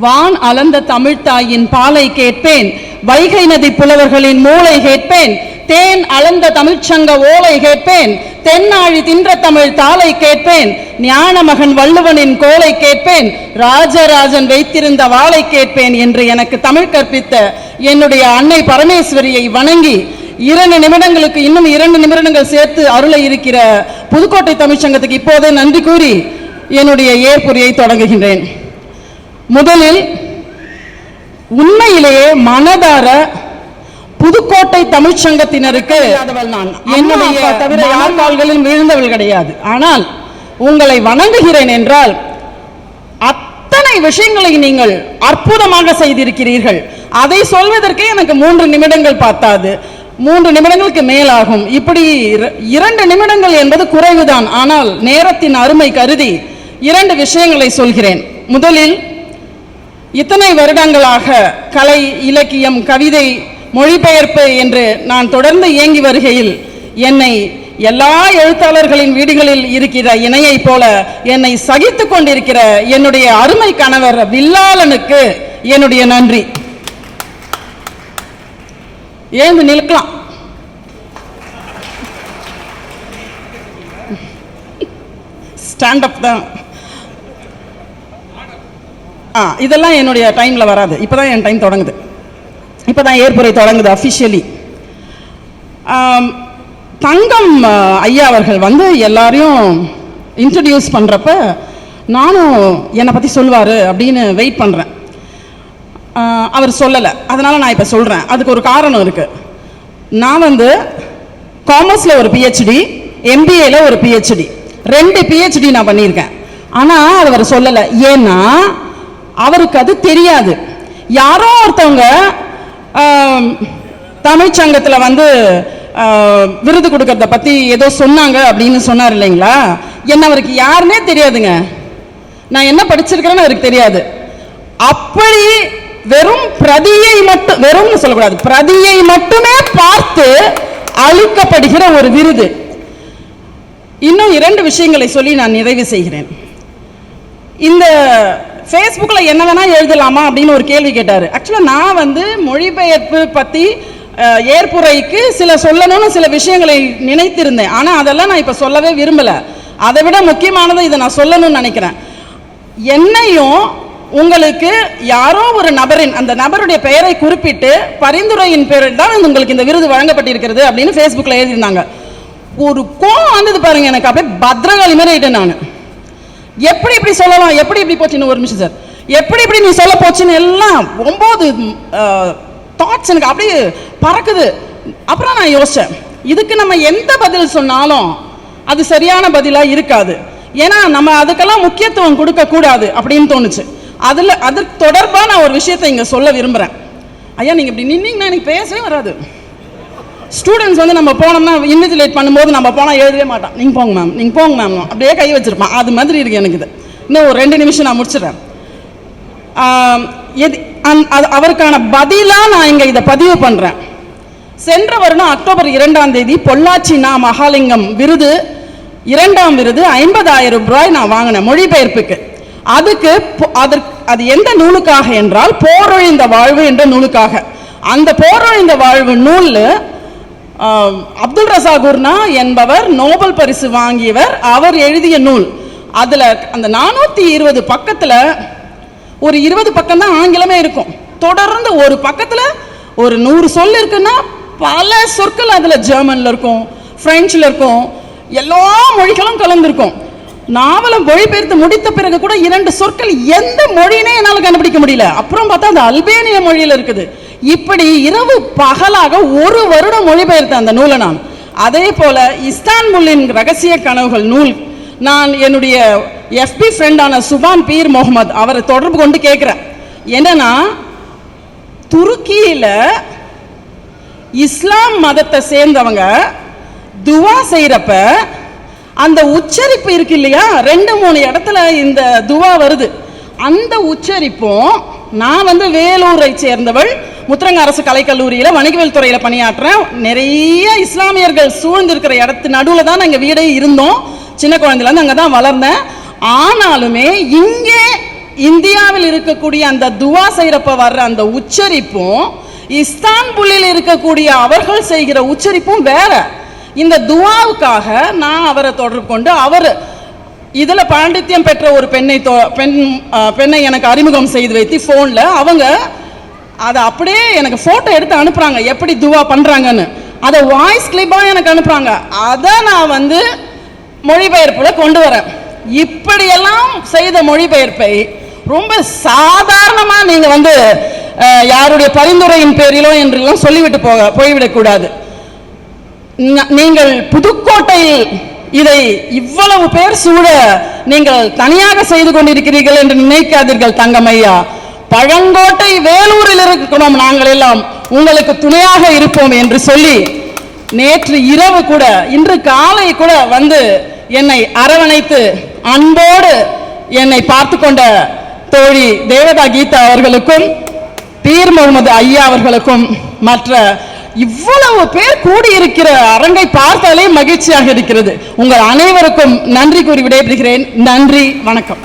வான் அளந்த தமிழ்த்தாயின் பாலை கேட்பேன், வைகை நதி புலவர்களின் மூளை கேட்பேன், தேன் அளந்த தமிழ்ச்சங்க ஓலை கேட்பேன், தென்னாழி தின்ற தமிழ் தாளை கேட்பேன், ஞான மகன் வள்ளுவனின் கோலை கேட்பேன், ராஜராஜன் வைத்திருந்த வாளை கேட்பேன் என்று எனக்கு தமிழ் கற்பித்த என்னுடைய அன்னை பரமேஸ்வரியை வணங்கி 2 நிமிடங்களுக்கு இன்னும் 2 நிமிடங்கள் சேர்த்து அருள இருக்கிற புதுக்கோட்டை தமிழ்ச்சங்கத்துக்கு இப்போதே நன்றி கூறி என்னுடைய ஏற்புரையை தொடங்குகின்றேன். முதலில் உண்மையிலேயே மனதார புதுக்கோட்டை தமிழ்ச்சங்கத்தினருக்கு நான் என்னுடைய தவிர யார் கால்களில் வீழ்ந்தவள் கிடையாது. ஆனால் உங்களை வணங்குகிறேன் என்றால் அத்தனை விஷயங்களை நீங்கள் அற்புதமாக செய்திருக்கிறீர்கள். அதை சொல்வதற்கே எனக்கு 3 நிமிடங்கள் பார்த்தாது, 3 நிமிடங்களுக்கு மேலாகும். இப்படி 2 நிமிடங்கள் என்பது குறைவுதான். ஆனால் நேரத்தின் அருமை கருதி 2 விஷயங்களை சொல்கிறேன். முதலில் இத்தனை வருடங்களாக கலை, இலக்கியம், கவிதை, மொழிபெயர்ப்பு என்று நான் தொடர்ந்து இயங்கி வருகையில் என்னை எல்லா எழுத்தாளர்களின் வீடுகளில் இருக்கிற இணையை போல என்னை சகித்துக் கொண்டிருக்கிற என்னுடைய அருமை கணவர் வில்லாளனுக்கு என்னுடைய நன்றி. ஏந்து நிற்கலாம். ஸ்டாண்ட் அப் தான். இதெல்லாம் என்னுடைய டைம்ல வராது. இப்பதான் என் டைம் தொடங்குது. இப்பதான் ஏற்புரை தொடங்குது அஃபிஷியலி. தங்கம் ஐயா அவர்கள் வந்து எல்லாரையும் இன்ட்ரடியூஸ் பண்றப்ப நானும் என்னை பத்தி சொல்வாரு அப்படின்னு வெயிட் பண்றேன். அவர் சொல்லலை, அதனால நான் இப்ப சொல்றேன். அதுக்கு ஒரு காரணம் இருக்கு. நான் வந்து காமர்ஸ்ல ஒரு PhD, MBAல ஒரு PhD, 2 PhD நான் பண்ணியிருக்கேன். ஆனா அது அவர் சொல்லலை. ஏன்னா அவருக்கு அது தெரியாது. யாரோ ஒருத்தவங்க தமிழ்ச்சங்கத்துல வந்து விருது கொடுக்கறத பத்தி ஏதோ சொன்னாங்க அப்படின்னு சொன்னார் இல்லைங்களா. என்ன அவருக்கு யாருன்னே தெரியாதுங்க. நான் என்ன படிச்சிருக்கிறேன்னு அவருக்கு தெரியாது. அப்படி வெறும் பிரதியை மட்டும், வெறும்னு சொல்லக்கூடாது, பிரதியை மட்டுமே பார்த்து அளிக்கப்படுகிற ஒரு விருது. இன்னும் 2 விஷயங்களை சொல்லி நான் நிறைவு செய்கிறேன். இந்த ஃபேஸ்புக்கில் என்ன வேணா எழுதலாமா அப்படின்னு ஒரு கேள்வி கேட்டார். ஆக்சுவலாக நான் வந்து மொழிபெயர்ப்பு பற்றி ஏற்புரைக்கு சொல்லணும்னு சில விஷயங்களை நினைத்திருந்தேன். ஆனால் அதெல்லாம் நான் இப்போ சொல்லவே விரும்பலை. அதை விட முக்கியமானது இதை நான் சொல்லணும்னு நினைக்கிறேன். என்னையும் உங்களுக்கு யாரோ ஒரு நபரின், அந்த நபருடைய பெயரை குறிப்பிட்டு பரிந்துரையின் பேரில் தான் உங்களுக்கு இந்த விருது வழங்கப்பட்டிருக்கிறது அப்படின்னு ஃபேஸ்புக்கில் எழுதியிருந்தாங்க. ஒரு கோவம் வந்தது பாருங்க எனக்கு. அப்படியே பத்ரகாளி மாதிரி ஆயிட்டேன் நான். எப்படி இப்படி சொல்லலாம், எப்படி இப்படி போச்சுன்னு, ஒரு நிமிஷம் சார், எப்படி இப்படி நீ சொல்ல போச்சுன்னு எல்லாம் 9 தாட்ஸ் எனக்கு அப்படியே பறக்குது. அப்புறம் நான் யோசிச்சேன், இதுக்கு நம்ம எந்த பதில் சொன்னாலும் அது சரியான பதிலா இருக்காது. ஏன்னா நம்ம அதுக்கெல்லாம் முக்கியத்துவம் கொடுக்க கூடாது அப்படின்னு தோணுச்சு. அதுக்கு தொடர்பா நான் ஒரு விஷயத்தை இங்க சொல்ல விரும்புறேன். ஐயா நீங்க இப்படி நின்னீங்கன்னா எனக்கு பேசவே வராது. ஸ்டூடெண்ட்ஸ் வந்து நம்ம போனோம்னா இன்விஜிலேட் பண்ணும்போது நம்ம போனால் எழுதவே மாட்டான். நீங்கள் போங்க மேம், நீங்கள் போங்க மேம், அப்படியே கை வச்சிருப்பான். அது மாதிரி இருக்கு எனக்கு. இது இன்னும் ஒரு 2 நிமிஷம் நான் முடிச்சிடறேன். அவருக்கான பதிலாக நான் இங்கே இதை பதிவு பண்ணுறேன். சென்ற வருடம் அக்டோபர் 2ஆம் தேதி பொள்ளாச்சி மகாலிங்கம் விருது, 2ஆம் விருது 50,000 ரூபாய் நான் வாங்கினேன் மொழிபெயர்ப்புக்கு. அது எந்த நூலுக்காக என்றால் போரொழிந்த வாழ்வு என்ற நூலுக்காக. அந்த போரொழிந்த வாழ்வு நூல் அப்துல் ரசா குர்னா என்பவர் நோபல் பரிசு வாங்கியவர், அவர் எழுதிய நூல். அதுல அந்த 420 பக்கத்துல ஒரு 20 பக்கம் தான் ஆங்கிலமே இருக்கும். தொடர்ந்து ஒரு பக்கத்துல ஒரு 100 சொல் இருக்குன்னா பல சொற்கள் அதுல ஜெர்மன்ல இருக்கும், பிரெஞ்சுல இருக்கும், எல்லா மொழிகளும் கலந்துருக்கும். நாவலம் மொழிபெயர்த்து முடித்த பிறகு கூட 2 சொற்கள் எந்த மொழினே என்னால் கண்டுபிடிக்க முடியல. அப்புறம் பார்த்தா அது அல்பேனிய மொழியில இருக்குது. இப்படி இரவு பகலாக 1 வருடம் மொழிபெயர்த்த அந்த நூலை நான். அதே போல இஸ்தான்புல்லின் ரகசிய கனவுகள் நூல் நான் என்னுடைய FB ஃப்ரெண்டான சுபான் பீர் முகமது அவரை தொடர்பு கொண்டு கேட்கிறேன். என்னன்னா துருக்கியில இஸ்லாம் மதத்தை சேர்ந்தவங்க துவா செய்யறப்ப அந்த உச்சரிப்பு இருக்கு இல்லையா, 2-3 இடத்துல இந்த துவா வருது. அந்த உச்சரிப்பும் நான் வந்து வேலூரை சேர்ந்தவள், முத்திரங்க அரசு கலைக்கல்லூரியில் வணிகவியல் துறையில் பணியாற்றுறேன். நிறைய இஸ்லாமியர்கள் சூழ்ந்திருக்கிற இடத்து நடுவில் தான் நாங்கள் வீடே இருந்தோம். சின்ன குழந்தையிலேருந்து அங்கே தான் வளர்ந்தேன். ஆனாலுமே இங்கே இந்தியாவில் இருக்கக்கூடிய அந்த துவா செய்யறப்ப வர்ற அந்த உச்சரிப்பும் இஸ்தான்புல்லில் இருக்கக்கூடிய அவர்கள் செய்கிற உச்சரிப்பும் வேற. இந்த துவாவுக்காக நான் அவரை தொடர்பு கொண்டு அவர் இதுல பாண்டித்யம் பெற்ற ஒரு பெண்ணை எனக்கு அறிமுகம் செய்து வைத்து போன்ல அவங்க அதை அப்படியே எனக்கு போட்டோ எடுத்து அனுப்புறாங்க, எப்படி துவா பண்றாங்கன்னு. அதை வாய்ஸ் கிளிப்பா எனக்கு அனுப்புறாங்க. அதை நான் வந்து மொழிபெயர்ப்புல கொண்டு வரேன். இப்படியெல்லாம் செய்த மொழிபெயர்ப்பை ரொம்ப சாதாரணமா நீங்க வந்து யாருடைய பரிந்துரையின் பேரிலோ என்றெல்லாம் சொல்லிவிட்டு போய்விடக்கூடாது. நீங்கள் புதுக்கோட்டையில் இதை இவ்வளவு பேர் சூழ நீங்கள் தனியாக செய்து கொண்டிருக்கிறீர்கள் என்று நினைக்காதீர்கள் தங்கமையா. பழங்கோட்டை வேலூரில் இருக்கிறோம் நாங்கள் எல்லாம், உங்களுக்கு துணையாக இருப்போம் என்று சொல்லி நேற்று இரவு கூட இன்று காலை கூட வந்து என்னை அரவணைத்து அன்போடு என்னை பார்த்து கொண்ட தோழி தேவதா கீதா அவர்களுக்கும் பீர் முகமது ஐயா அவர்களுக்கும் மற்ற இவ்வளவு பேர் கூடியிருக்கிற அரங்கை பார்த்தாலே மகிழ்ச்சியாக இருக்கிறது. உங்கள் அனைவருக்கும் நன்றி கூறி விடைபெறுகிறேன். நன்றி, வணக்கம்.